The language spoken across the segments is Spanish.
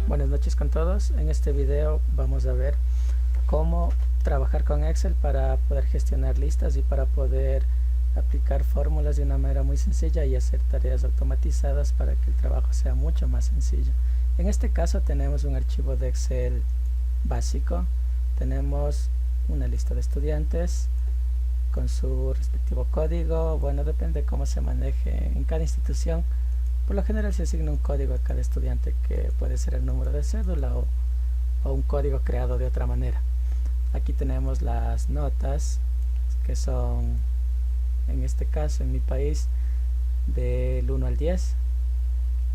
Buenas noches con todos. En este video vamos a ver cómo trabajar con Excel para poder gestionar listas y para poder aplicar fórmulas de una manera muy sencilla y hacer tareas automatizadas para que el trabajo sea mucho más sencillo. En este caso tenemos un archivo de Excel básico. Tenemos una lista de estudiantes con su respectivo código. Bueno, depende de cómo se maneje en cada institución. Por lo general se asigna un código a cada estudiante que puede ser el número de cédula o un código creado de otra manera. Aquí tenemos las notas que son, en este caso en mi país, del 1 al 10.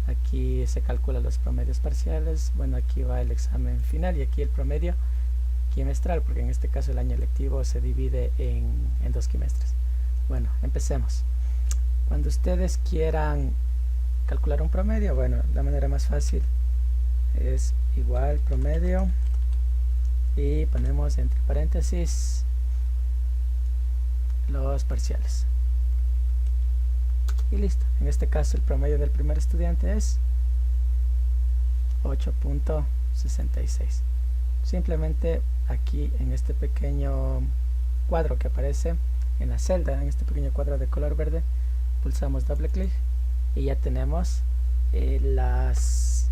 Aquí se calculan los promedios parciales. Bueno, aquí va el examen final y aquí el promedio quimestral, porque en este caso el año lectivo se divide en 2 quimestres. Bueno, empecemos. Cuando ustedes quieran calcular un promedio, bueno, la manera más fácil es igual promedio y ponemos entre paréntesis los parciales y listo. En este caso el promedio del primer estudiante es 8.66. simplemente aquí en este pequeño cuadro que aparece en la celda, en este pequeño cuadro de color verde, pulsamos doble clic y ya tenemos las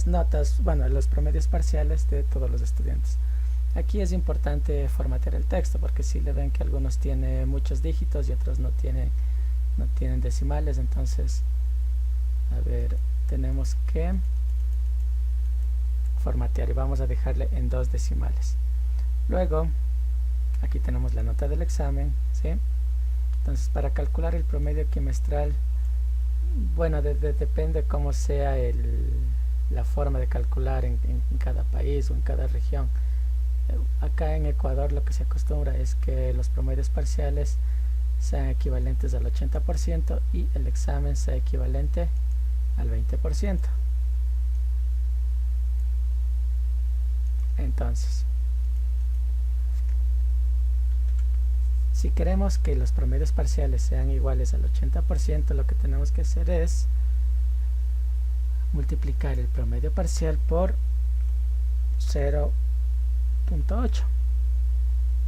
notas, bueno, los promedios parciales de todos los estudiantes. Aquí es importante formatear el texto, porque si le ven que algunos tienen muchos dígitos y otros no tienen decimales, entonces, a ver, tenemos que formatear y vamos a dejarle en 2 decimales. Luego, aquí tenemos la nota del examen, ¿sí? Entonces, para calcular el promedio quimestral, bueno, depende cómo sea la forma de calcular en cada país o en cada región. Acá en Ecuador lo que se acostumbra es que los promedios parciales sean equivalentes al 80% y el examen sea equivalente al 20%. Entonces, si queremos que los promedios parciales sean iguales al 80%, lo que tenemos que hacer es multiplicar el promedio parcial por 0.8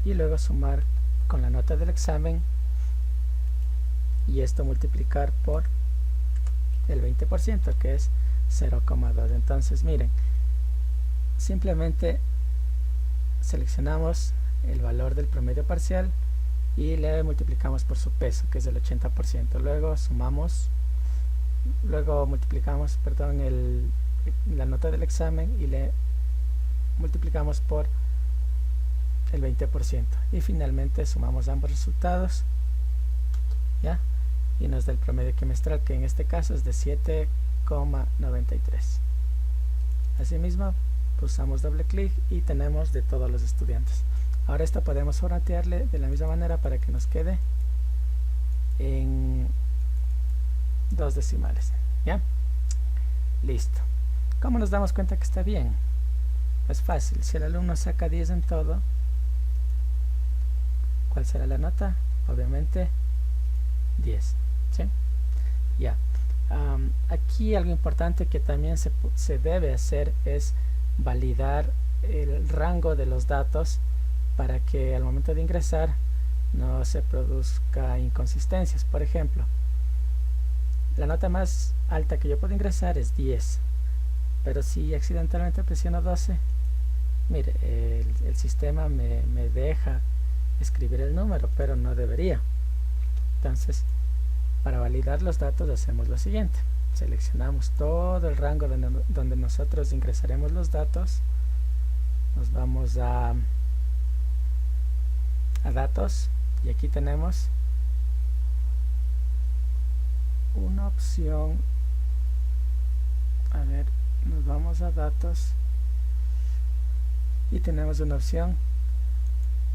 y luego sumar con la nota del examen y esto multiplicar por el 20%, que es 0,2. entonces miren, simplemente seleccionamos el valor del promedio parcial y le multiplicamos por su peso, que es el 80%. Luego multiplicamos, la nota del examen y le multiplicamos por el 20% y finalmente sumamos ambos resultados, ¿ya? Y nos da el promedio quimestral, que en este caso es de 7,93. Asimismo, pulsamos doble clic y tenemos de todos los estudiantes. Ahora esto podemos formatearle de la misma manera para que nos quede en 2 decimales, ¿ya? Listo. ¿Cómo nos damos cuenta que está bien? Es fácil. Si el alumno saca 10 en todo, ¿cuál será la nota? Obviamente 10, ¿sí? Ya. Aquí algo importante que también se debe hacer es validar el rango de los datos para que al momento de ingresar no se produzca inconsistencias. Por ejemplo, la nota más alta que yo puedo ingresar es 10, pero si accidentalmente presiono 12, mire, el sistema me deja escribir el número, pero no debería. Entonces, para validar los datos hacemos lo siguiente: seleccionamos todo el rango donde nosotros ingresaremos los datos, nos vamos a datos y aquí tenemos una opción. A ver, nos vamos a datos y tenemos una opción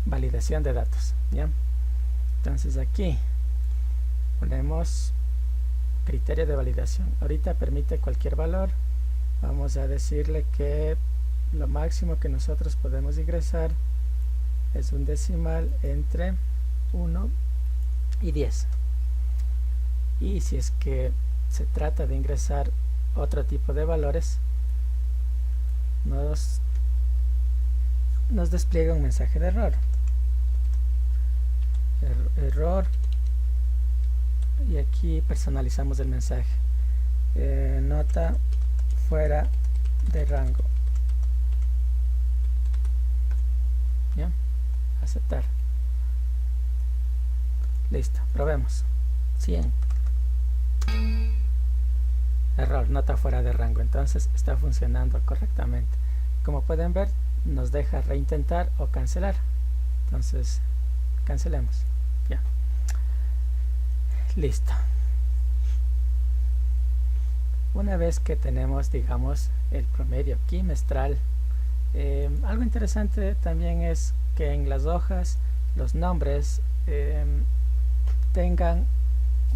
validación de datos, ¿ya? Entonces aquí ponemos criterio de validación. Ahorita permite cualquier valor. Vamos a decirle que lo máximo que nosotros podemos ingresar es un decimal entre 1 y 10. Y si es que se trata de ingresar otro tipo de valores, nos despliega un mensaje de error. Error, y aquí personalizamos el mensaje. Nota fuera de rango. ¿Ya? Aceptar. Listo, probemos. 100. Error, nota fuera de rango. Entonces está funcionando correctamente. Como pueden ver, nos deja reintentar o cancelar. Entonces cancelemos. Ya. Listo. Una vez que tenemos, digamos, el promedio quimestral, algo interesante también es que en las hojas los nombres tengan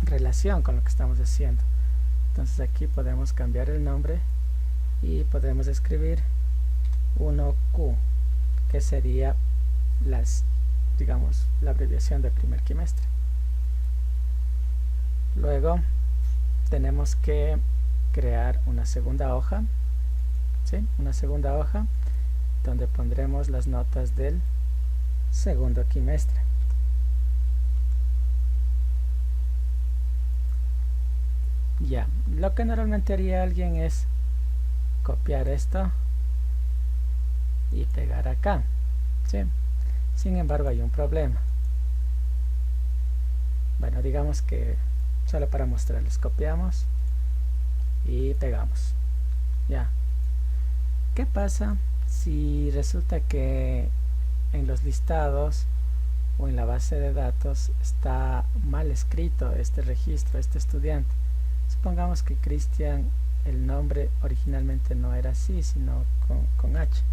relación con lo que estamos haciendo. Entonces aquí podemos cambiar el nombre y podemos escribir 1Q, que sería digamos, la abreviación del primer quimestre. Luego tenemos que crear una segunda hoja, ¿sí? Una segunda hoja donde pondremos las notas del segundo quimestre. Ya, lo que normalmente haría alguien es copiar esto y pegar acá, ¿sí? Sin embargo, hay un problema. Bueno, digamos que solo para mostrarles, copiamos y pegamos. Ya. ¿Qué pasa si resulta que en los listados o en la base de datos está mal escrito este registro, este estudiante? Supongamos que Cristian, el nombre originalmente no era así, sino con H.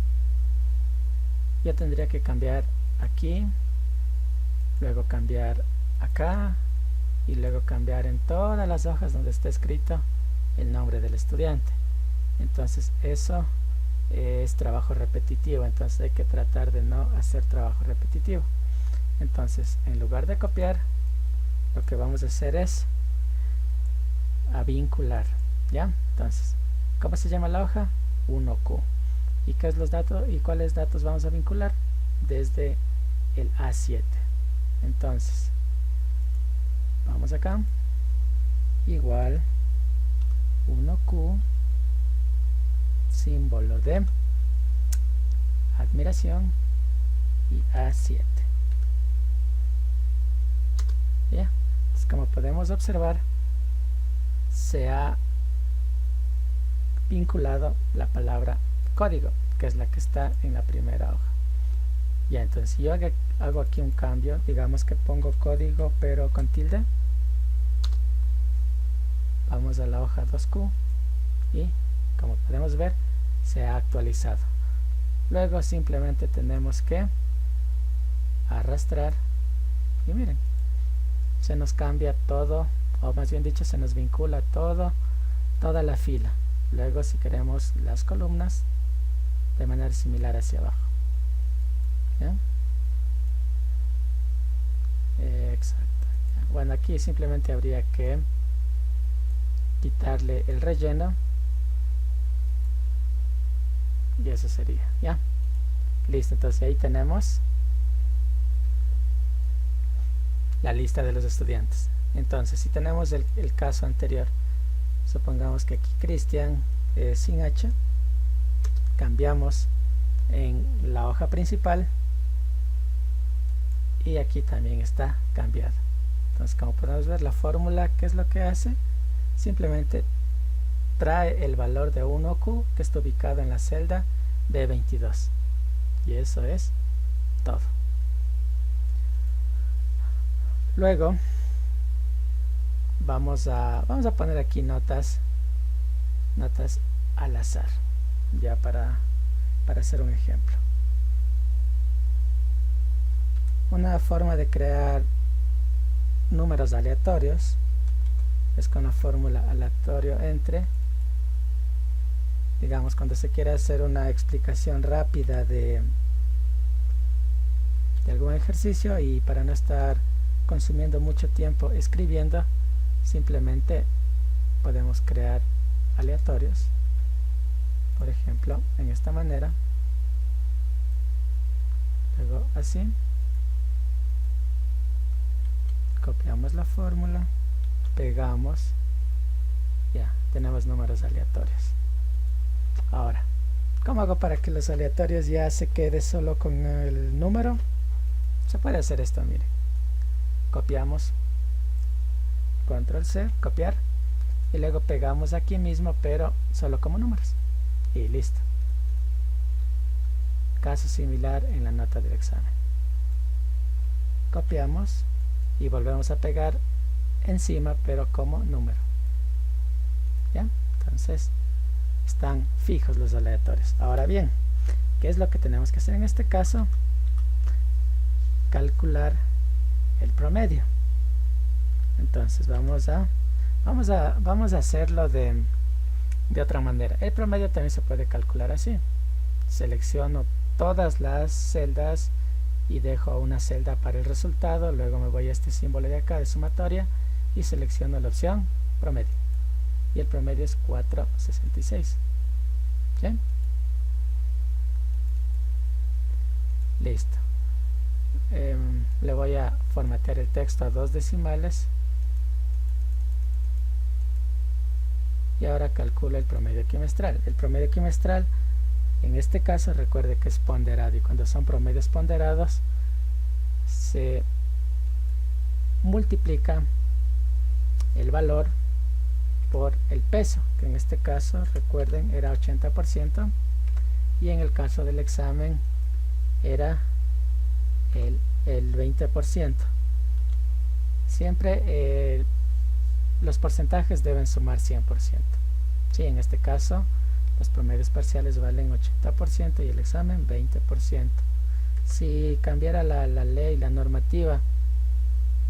Yo tendría que cambiar aquí, luego cambiar acá y luego cambiar en todas las hojas donde está escrito el nombre del estudiante. Entonces eso es trabajo repetitivo, entonces hay que tratar de no hacer trabajo repetitivo. Entonces, en lugar de copiar, lo que vamos a hacer es a vincular, ¿ya? Entonces, ¿cómo se llama la hoja? 1Q. ¿Y qué es los datos? ¿Y cuáles datos vamos a vincular? Desde el A7. Entonces, vamos acá, igual 1Q, símbolo de admiración y A7. Ya, entonces, como podemos observar, se ha vinculado la palabra código, que es la que está en la primera hoja. Ya, entonces si yo hago aquí un cambio, digamos que pongo código pero con tilde, vamos a la hoja 2Q y como podemos ver se ha actualizado. Luego simplemente tenemos que arrastrar y miren, se nos cambia todo, o más bien dicho se nos vincula toda la fila. Luego si queremos las columnas de manera similar hacia abajo. ¿Ya? Exacto. Bueno, aquí simplemente habría que quitarle el relleno y eso sería, ¿ya? Listo, entonces ahí tenemos la lista de los estudiantes. Entonces, si tenemos el caso anterior, supongamos que aquí Cristian sin H, cambiamos en la hoja principal y aquí también está cambiado. Entonces, como podemos ver, la fórmula, ¿qué es lo que hace? Simplemente trae el valor de 1Q que está ubicado en la celda B22 y eso es todo. Luego vamos a poner aquí notas al azar, ya para hacer un ejemplo. Una forma de crear números aleatorios es con la fórmula aleatorio entre, digamos, cuando se quiere hacer una explicación rápida de algún ejercicio y para no estar consumiendo mucho tiempo escribiendo, simplemente podemos crear aleatorios. por ejemplo en esta manera, luego así, copiamos la fórmula, pegamos, ya tenemos números aleatorios. Ahora, ¿cómo hago para que los aleatorios ya se quede solo con el número? Se puede hacer esto, miren, copiamos, control C, copiar, y luego pegamos aquí mismo pero solo como números y listo. Caso similar en la nota del examen, copiamos y volvemos a pegar encima pero como número, ¿ya? Entonces están fijos los aleatorios. Ahora bien, ¿qué es lo que tenemos que hacer en este caso? Calcular el promedio. Entonces vamos a hacerlo de otra manera. El promedio también se puede calcular así. Selecciono todas las celdas y dejo una celda para el resultado, luego me voy a este símbolo de acá de sumatoria y selecciono la opción promedio, y el promedio es 466. ¿Sí? Listo. Le voy a formatear el texto a 2 decimales y ahora calculo el promedio quimestral. El promedio quimestral en este caso recuerde que es ponderado, y cuando son promedios ponderados se multiplica el valor por el peso, que en este caso recuerden era 80%, y en el caso del examen era el 20%. Siempre los porcentajes deben sumar 100%. Sí, en este caso los promedios parciales valen 80% y el examen 20%. Si cambiara la ley, la normativa,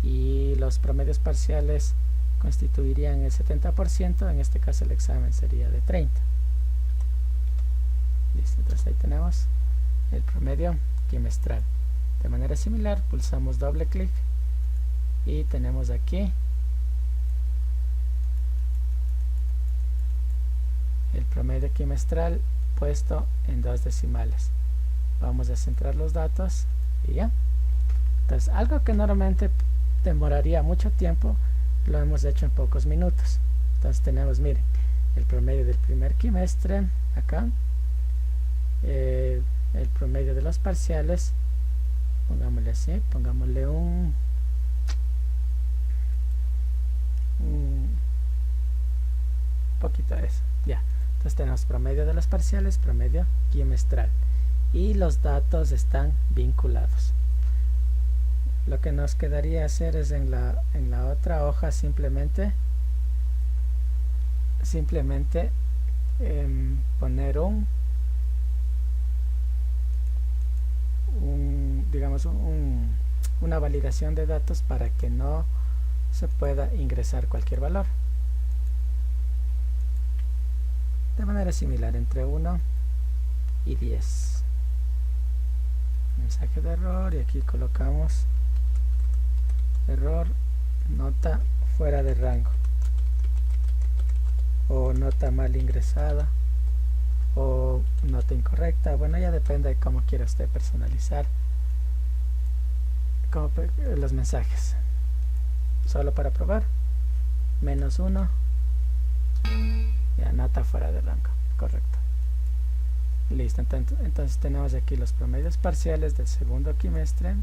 y los promedios parciales constituirían el 70%, en este caso el examen sería de 30%. Listo, entonces ahí tenemos el promedio quimestral. De manera similar, pulsamos doble clic y tenemos aquí el promedio quimestral puesto en 2 decimales. Vamos a centrar los datos y ya. Entonces, algo que normalmente demoraría mucho tiempo, lo hemos hecho en pocos minutos. Entonces tenemos, miren, el promedio del primer quimestre acá, el promedio de los parciales, pongámosle así, pongámosle un poquito de eso, ya. Entonces tenemos promedio de los parciales, promedio quimestral, y los datos están vinculados. Lo que nos quedaría hacer es en la otra hoja simplemente poner digamos una validación de datos para que no se pueda ingresar cualquier valor. De manera similar entre 1 y 10. Mensaje de error, y aquí colocamos error, nota fuera de rango, o nota mal ingresada, o nota incorrecta. Bueno, ya depende de cómo quiera usted personalizar los mensajes. Solo para probar, -1, ya, nota fuera de rango, correcto. Listo, entonces tenemos aquí los promedios parciales del segundo quimestre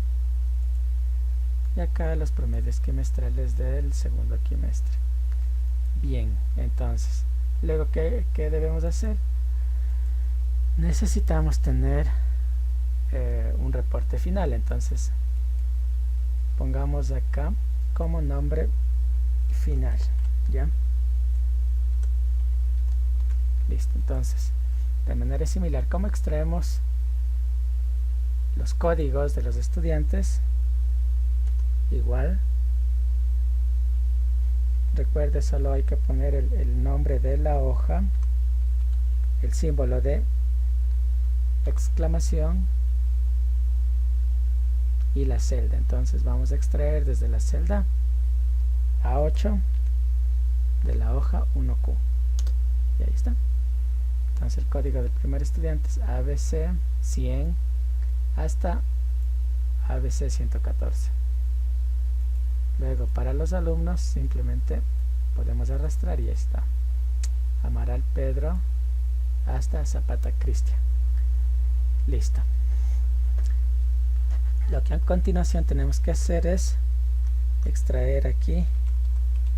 y acá los promedios quimestrales del segundo quimestre. Bien, entonces luego ¿qué debemos hacer? Necesitamos tener un reporte final. Entonces pongamos acá como nombre final, ¿ya? Listo, entonces de manera similar, ¿cómo extraemos los códigos de los estudiantes? Igual, recuerde, solo hay que poner el nombre de la hoja, el símbolo de exclamación y la celda. Entonces vamos a extraer desde la celda A8 de la hoja 1Q, y ahí está. Entonces el código del primer estudiante es ABC 100 hasta ABC 114. Luego para los alumnos simplemente podemos arrastrar y ahí está. Amaral Pedro hasta Zapata Cristian. Listo. Lo que a continuación tenemos que hacer es extraer aquí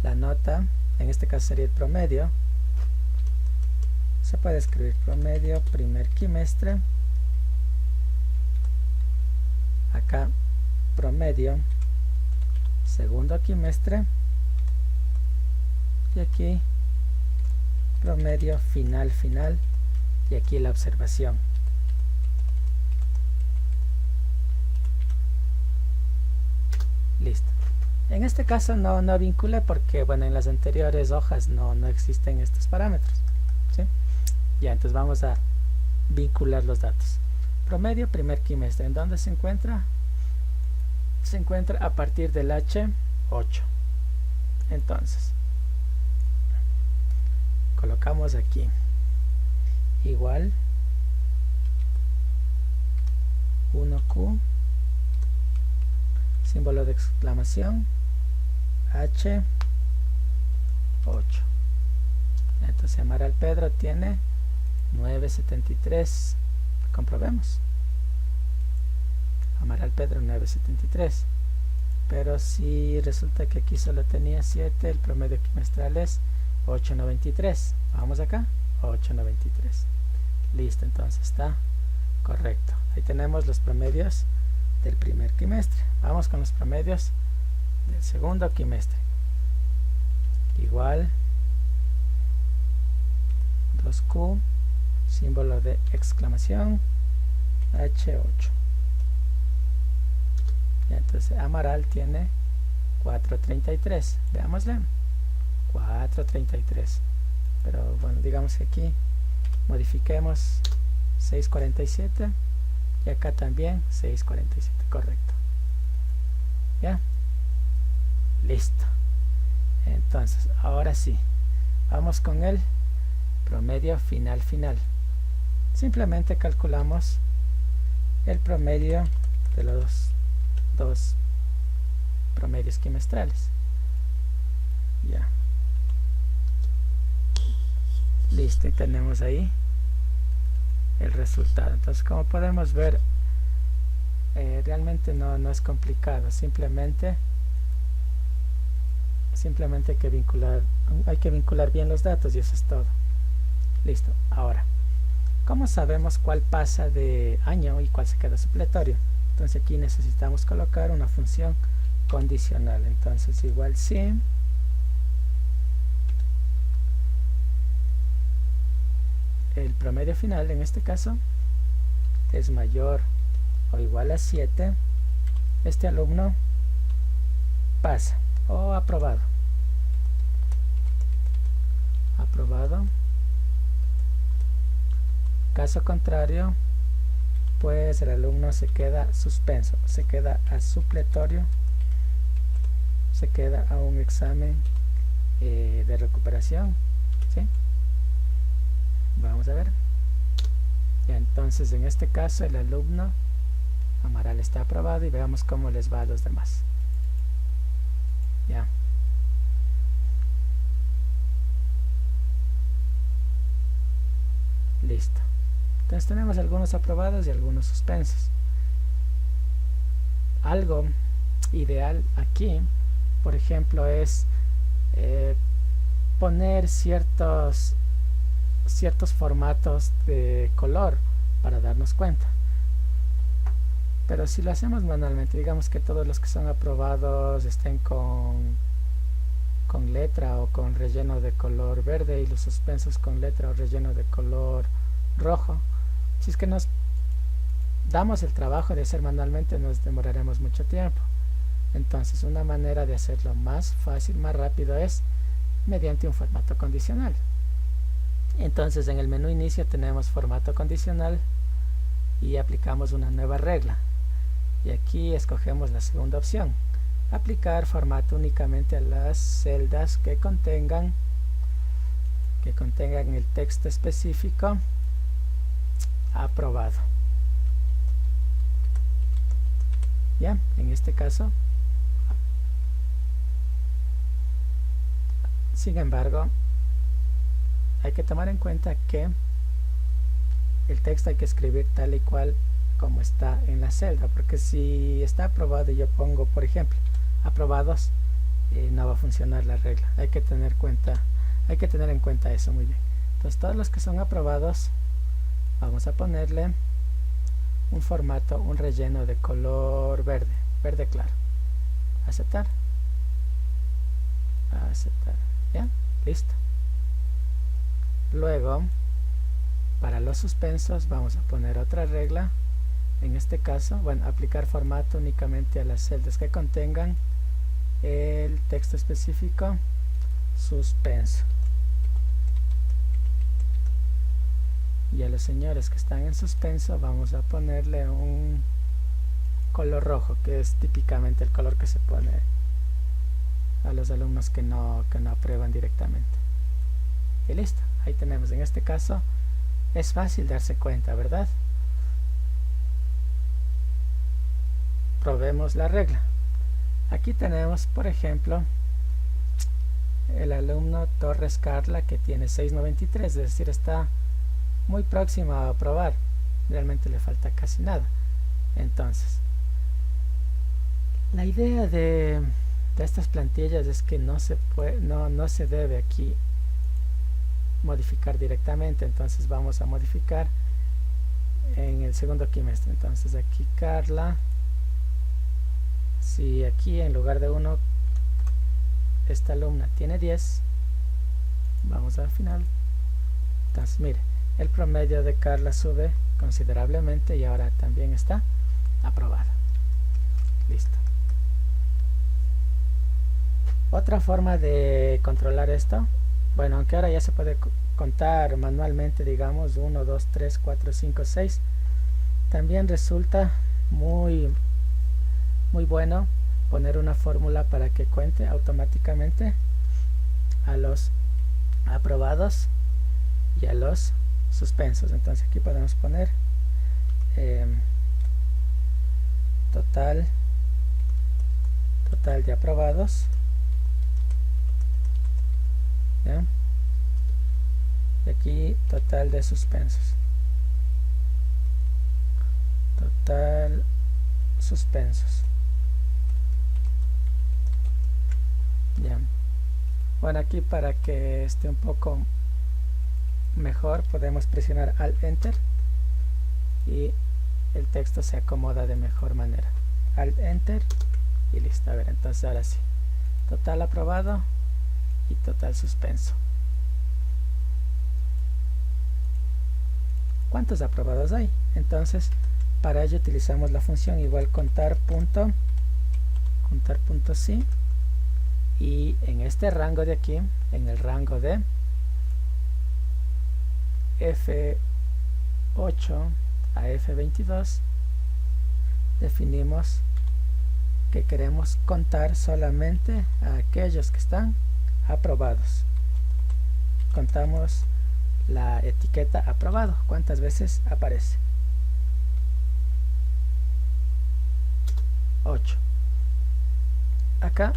la nota, en este caso sería el promedio. Se puede escribir promedio primer quimestre, acá promedio segundo quimestre y aquí promedio final y aquí la observación. Listo. En este caso no vinculé porque bueno, en las anteriores hojas no existen estos parámetros, ¿sí? Ya, entonces vamos a vincular los datos. Promedio primer quimestre, ¿en dónde se encuentra? Se encuentra a partir del H8. Entonces colocamos aquí igual 1Q, símbolo de exclamación, H8. Entonces Amaral Pedro tiene 973. Comprobemos. Amaral Pedro 973. Pero si resulta que aquí solo tenía 7, el promedio quimestral es 893. Vamos acá, 893. Listo, entonces está correcto. Ahí tenemos los promedios del primer quimestre. Vamos con los promedios del segundo quimestre. Igual 2Q, símbolo de exclamación, H8. Y entonces Amaral tiene 433. Veámosle. 433. Pero bueno, digamos que aquí modifiquemos 647 y acá también 647. Correcto. ¿Ya? Listo. Entonces, ahora sí. Vamos con el promedio final. Simplemente calculamos el promedio de los dos promedios quimestrales. Ya. Listo, y tenemos ahí el resultado. Entonces, como podemos ver, realmente no es complicado. Simplemente hay que vincular bien los datos y eso es todo. Listo. Ahora, ¿cómo sabemos cuál pasa de año y cuál se queda supletorio? Entonces aquí necesitamos colocar una función condicional. Entonces igual si el promedio final en este caso es mayor o igual a 7, este alumno pasa o aprobado. Caso contrario, pues el alumno se queda suspenso, se queda a supletorio, se queda a un examen de recuperación, ¿sí? Vamos a ver. Ya, entonces en este caso el alumno Amaral está aprobado y veamos cómo les va a los demás. Ya. Listo. Entonces tenemos algunos aprobados y algunos suspensos. Algo ideal aquí, por ejemplo, es poner ciertos formatos de color para darnos cuenta. Pero si lo hacemos manualmente, digamos que todos los que son aprobados estén con letra o con relleno de color verde y los suspensos con letra o relleno de color rojo. Si es que nos damos el trabajo de hacer manualmente, nos demoraremos mucho tiempo. Entonces una manera de hacerlo más fácil, más rápido es mediante un formato condicional. Entonces en el menú inicio tenemos formato condicional y aplicamos una nueva regla. Y aquí escogemos la segunda opción, aplicar formato únicamente a las celdas que contengan que contengan el texto específico aprobado. Ya, en este caso, sin embargo, hay que tomar en cuenta que el texto hay que escribir tal y cual como está en la celda, porque si está aprobado y yo pongo, por ejemplo, aprobados, no va a funcionar la regla. Hay que tener en cuenta eso. Muy bien. Entonces, todos los que son aprobados, vamos a ponerle un formato, un relleno de color verde, verde claro. Aceptar. Aceptar. ¿Ya? Listo. Luego, para los suspensos, vamos a poner otra regla. En este caso, bueno, aplicar formato únicamente a las celdas que contengan el texto específico suspenso. Y a los señores que están en suspenso vamos a ponerle un color rojo, que es típicamente el color que se pone a los alumnos que no aprueban directamente. Y listo, ahí tenemos. En este caso es fácil darse cuenta, ¿verdad? Probemos la regla. Aquí tenemos, por ejemplo, el alumno Torres Carla, que tiene 6.93, es decir, está muy próximo a aprobar. Realmente le falta casi nada. Entonces, la idea de estas plantillas es que no se debe aquí modificar directamente. Entonces vamos a modificar en el segundo quimestre. Entonces aquí Carla, si aquí en lugar de 1 esta alumna tiene 10, vamos al final. Entonces mire, el promedio de Carla sube considerablemente y ahora también está aprobada. Listo. Otra forma de controlar esto, bueno, aunque ahora ya se puede contar manualmente, digamos 1, 2, 3, 4, 5, 6, también resulta muy bueno poner una fórmula para que cuente automáticamente a los aprobados y a los suspensos. Entonces aquí podemos poner total de aprobados, ¿ya? Y aquí total de suspensos, total suspensos. Ya. Bueno, aquí para que esté un poco mejor podemos presionar Alt Enter y el texto se acomoda de mejor manera. Alt Enter y listo. A ver, entonces ahora sí, total aprobado y total suspenso. ¿Cuántos aprobados hay? Entonces para ello utilizamos la función igual contar punto sí, y en este rango de aquí, en el rango de F8 a F22, definimos que queremos contar solamente a aquellos que están aprobados. Contamos la etiqueta aprobado, cuántas veces aparece. 8. Acá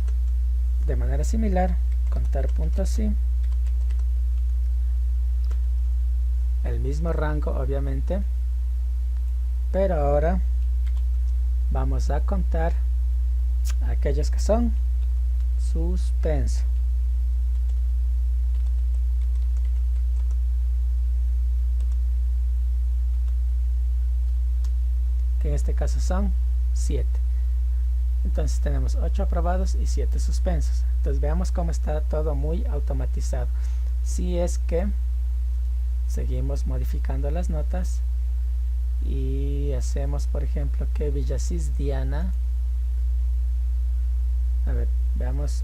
de manera similar, contar punto sí, el mismo rango obviamente, pero ahora vamos a contar aquellos que son suspenso. Que en este caso son 7. Entonces tenemos 8 aprobados y 7 suspensos. Entonces veamos cómo está todo muy automatizado. Si es que seguimos modificando las notas y hacemos, por ejemplo, que Villasís Diana, a ver, veamos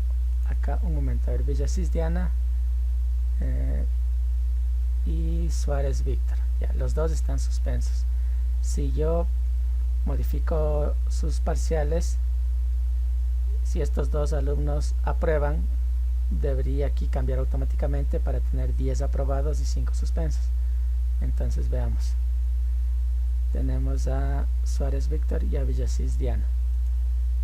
acá un momento, a ver, Villasís Diana y Suárez Víctor, ya, los dos están suspensos. Si yo modifico sus parciales, si estos dos alumnos aprueban, debería aquí cambiar automáticamente para tener 10 aprobados y 5 suspensos. Entonces veamos, tenemos a Suárez Víctor y a Villasís Diana.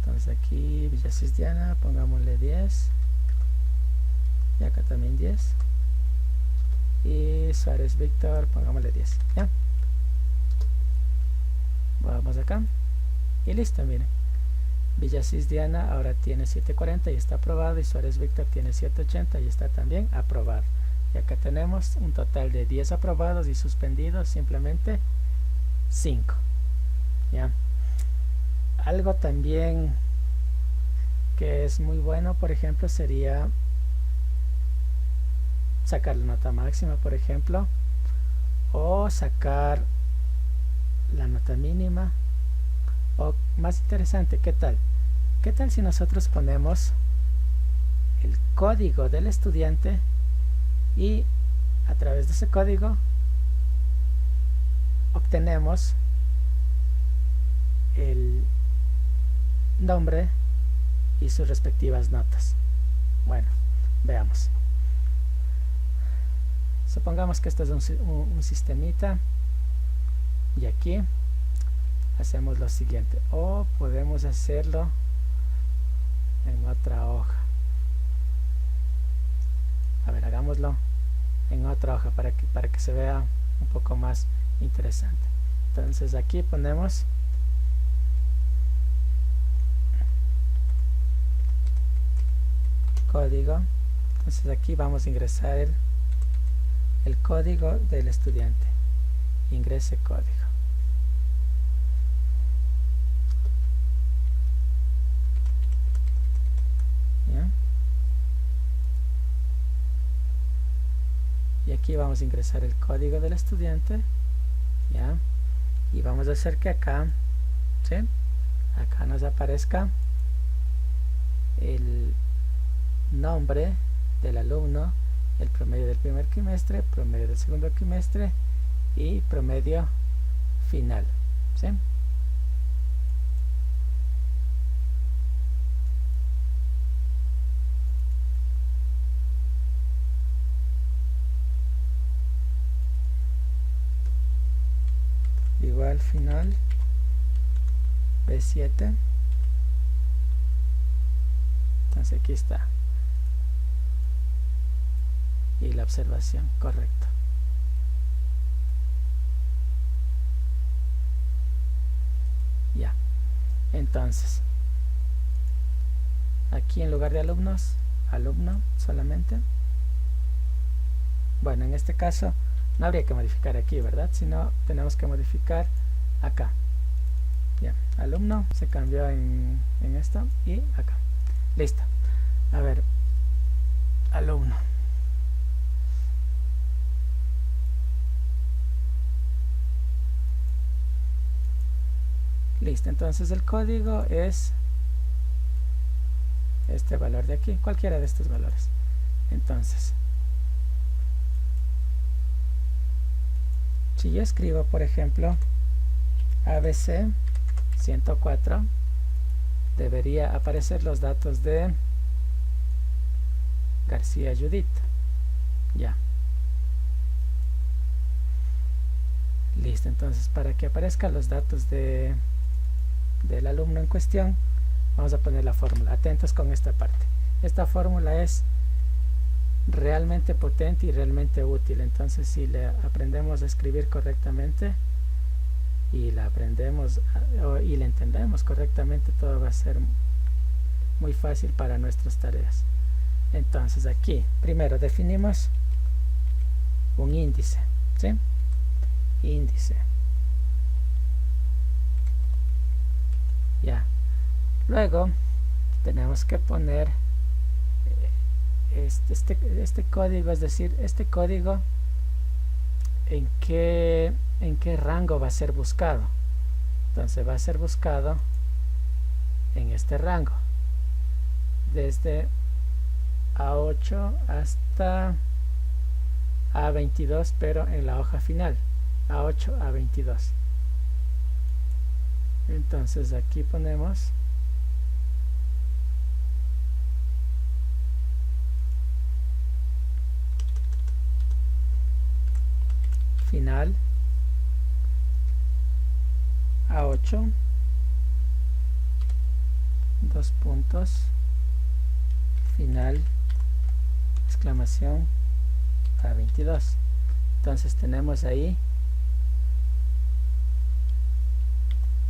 Entonces aquí Villasís Diana, pongámosle 10 y acá también 10, y Suárez Víctor, pongámosle 10. ¿Ya? Vamos acá y listo. Miren, Villasís Diana ahora tiene 740 y está aprobado, y Suárez Víctor tiene 780 y está también aprobado. Y acá tenemos un total de 10 aprobados y suspendidos simplemente 5. ¿Ya? Algo también que es muy bueno, por ejemplo, sería sacar la nota máxima, por ejemplo, o sacar la nota mínima. O más interesante, ¿qué tal si nosotros ponemos el código del estudiante y a través de ese código obtenemos el nombre y sus respectivas notas? Bueno, veamos. Supongamos que esto es un sistemita, y aquí hacemos lo siguiente, o podemos hacerlo en otra hoja. A ver, hagámoslo en otra hoja para que se vea un poco más interesante. Entonces aquí ponemos código. Entonces aquí vamos a ingresar el código del estudiante. Ingrese código. ¿Ya? Y aquí vamos a ingresar el código del estudiante. ¿Ya? Y vamos a hacer que acá, ¿sí?, acá nos aparezca el nombre del alumno, el promedio del primer trimestre, promedio del segundo trimestre y promedio final. ¿Sí? Igual final B7. Entonces aquí está. Y la observación, correcto. Ya. Entonces, aquí en lugar de alumnos, alumno solamente. Bueno, en este caso no habría que modificar aquí, ¿verdad? Sino tenemos que modificar acá. Ya, alumno se cambió en esto y acá. Listo. A ver, alumno. Listo, entonces el código es este valor de aquí, cualquiera de estos valores. Entonces, si yo escribo, por ejemplo, ABC 104, debería aparecer los datos de García Judith. Ya. Listo, entonces para que aparezcan los datos del alumno en cuestión, vamos a poner la fórmula. Atentos con esta parte. Esta fórmula es realmente potente y realmente útil. Entonces, si le aprendemos a escribir correctamente y la aprendemos y la entendemos correctamente, todo va a ser muy fácil para nuestras tareas. Entonces, aquí primero definimos un índice, ¿sí? Índice. Ya. Luego tenemos que poner este código, es decir, este código en qué rango va a ser buscado. Entonces va a ser buscado en este rango, desde A8 hasta A22, pero en la hoja final, A8 a 22. Entonces aquí ponemos final A8, dos puntos, final, exclamación, A22. Entonces tenemos ahí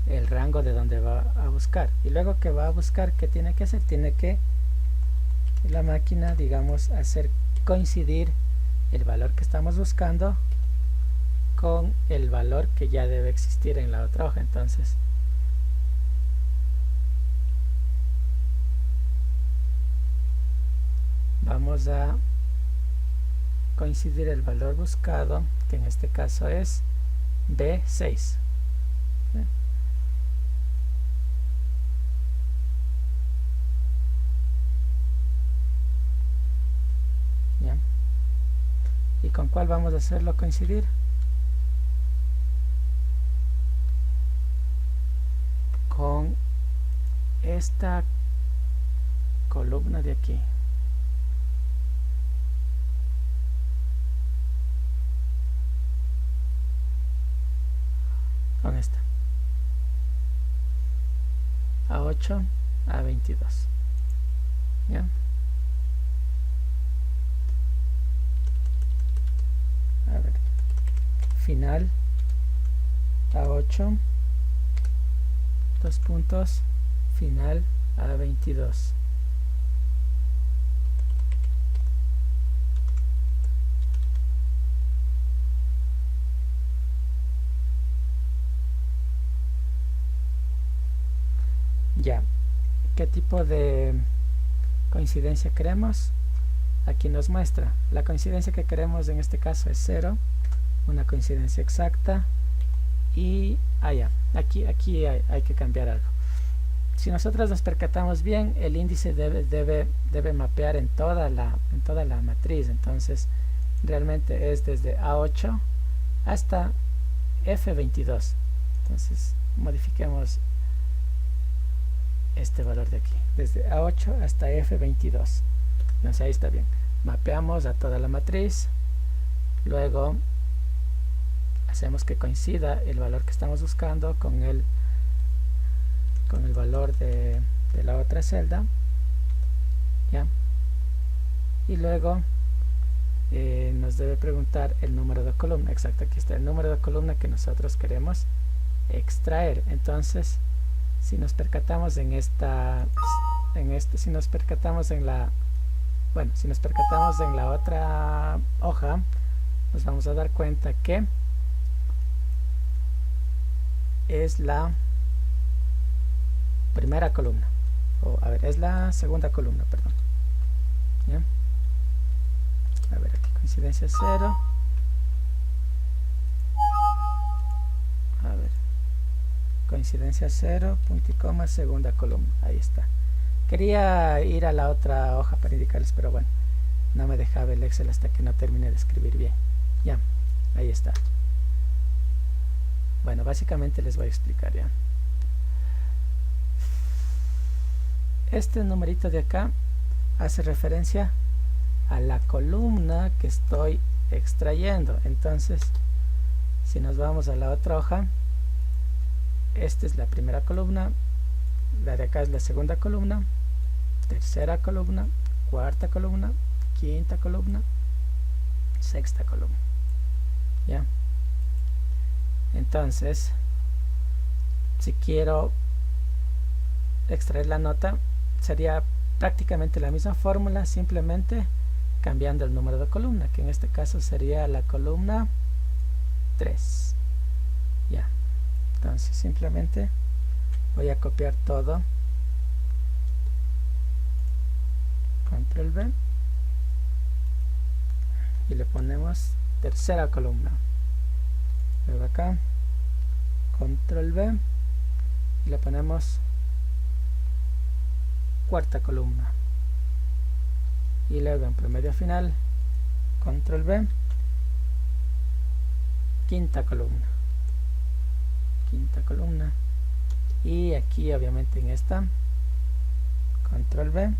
el rango de donde va a buscar. Y luego que va a buscar, ¿qué tiene que hacer? Tiene que la máquina, digamos, hacer coincidir el valor que estamos buscando con el valor que ya debe existir en la otra hoja. Entonces vamos a coincidir el valor buscado, que en este caso es B6. ¿Ya? ¿Y con cuál vamos a hacerlo coincidir? Con esta columna de aquí. Con esta. A8, A22. ¿Ya? A ver. Final A8, dos puntos, final A22. Ya, ¿qué tipo de coincidencia queremos? Aquí nos muestra. La coincidencia que queremos en este caso es 0, una coincidencia exacta. Y allá, aquí hay que cambiar algo. Si nosotros nos percatamos bien, el índice debe mapear en toda la matriz. Entonces realmente es desde A8 hasta F22. Entonces modifiquemos este valor de aquí, desde A8 hasta F22. Entonces ahí está bien. Mapeamos a toda la matriz. Luego hacemos que coincida el valor que estamos buscando con el valor de la otra celda. ¿Ya? Y luego nos debe preguntar el número de columna. Exacto, aquí está el número de columna que nosotros queremos extraer. Entonces, si nos percatamos si nos percatamos en la otra hoja, nos vamos a dar cuenta que es la primera columna, es la segunda columna, perdón. ¿Ya? A ver, aquí coincidencia 0. A ver, coincidencia 0, punto y coma, segunda columna. Ahí está. Quería ir a la otra hoja para indicarles, pero bueno, no me dejaba el Excel hasta que no termine de escribir bien. Ya, ahí está. Bueno, básicamente les voy a explicar ya. Este numerito de acá hace referencia a la columna que estoy extrayendo. Entonces, si nos vamos a la otra hoja, esta es la primera columna, la de acá es la segunda columna, tercera columna, cuarta columna, quinta columna, sexta columna. ¿Ya? Entonces, si quiero extraer la nota, sería prácticamente la misma fórmula, simplemente cambiando el número de columna, que en este caso sería la columna 3. Ya. Entonces simplemente voy a copiar todo, control V, y le ponemos tercera columna. Luego acá control V y le ponemos cuarta columna, y luego en promedio final control V, quinta columna, y aquí obviamente en esta control V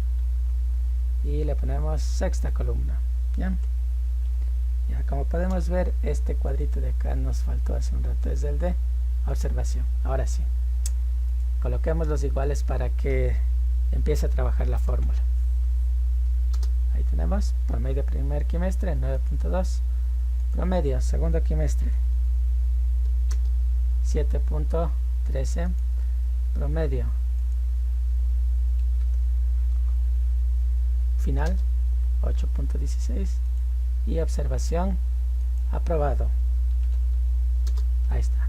y le ponemos sexta columna. ¿Ya? Ya como podemos ver, este cuadrito de acá nos faltó hace un rato, es el de observación. Ahora sí, coloquemos los iguales para que empiece a trabajar la fórmula. Ahí tenemos promedio primer quimestre 9.2, promedio segundo quimestre 7.13, promedio final 8.16 y observación aprobado. Ahí está.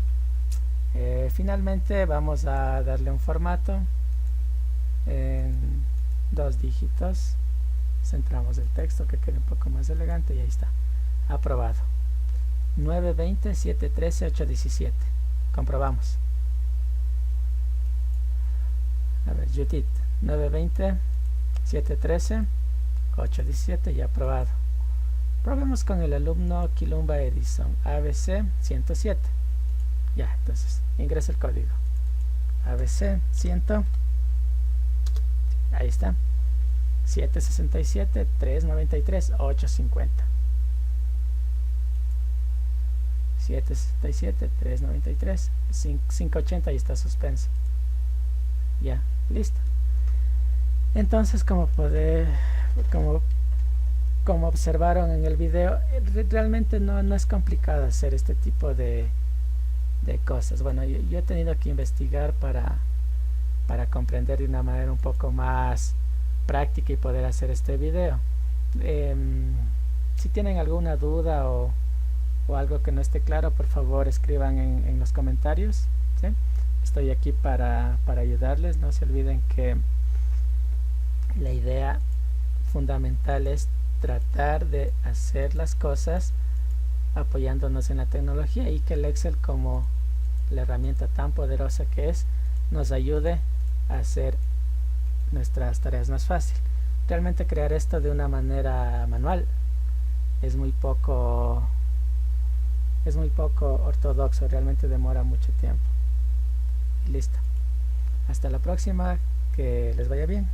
Finalmente vamos a darle un formato en 2 dígitos. Centramos el texto que quede un poco más elegante y ahí está. Aprobado. 920, 713, 817. Comprobamos. A ver, Judith. 920, 713, 817 y aprobado. Probemos con el alumno Quilumba Edison. ABC 107. Ya, entonces ingresa el código. ABC 100. Ahí está. 767, 393, 850. 767, 393, 580 y está suspenso. Ya, listo. Entonces, como observaron en el video, realmente no es complicado hacer este tipo de cosas. Bueno, yo he tenido que investigar para comprender de una manera un poco más práctica y poder hacer este video. Si tienen alguna duda o algo que no esté claro, por favor escriban en los comentarios, ¿sí? Estoy aquí para ayudarles. No se olviden que la idea fundamental es tratar de hacer las cosas apoyándonos en la tecnología, y que el Excel, como la herramienta tan poderosa que es, nos ayude a hacer nuestras tareas más fácil. Realmente crear esto de una manera manual es muy poco ortodoxo, realmente demora mucho tiempo. Y listo. Hasta la próxima, que les vaya bien.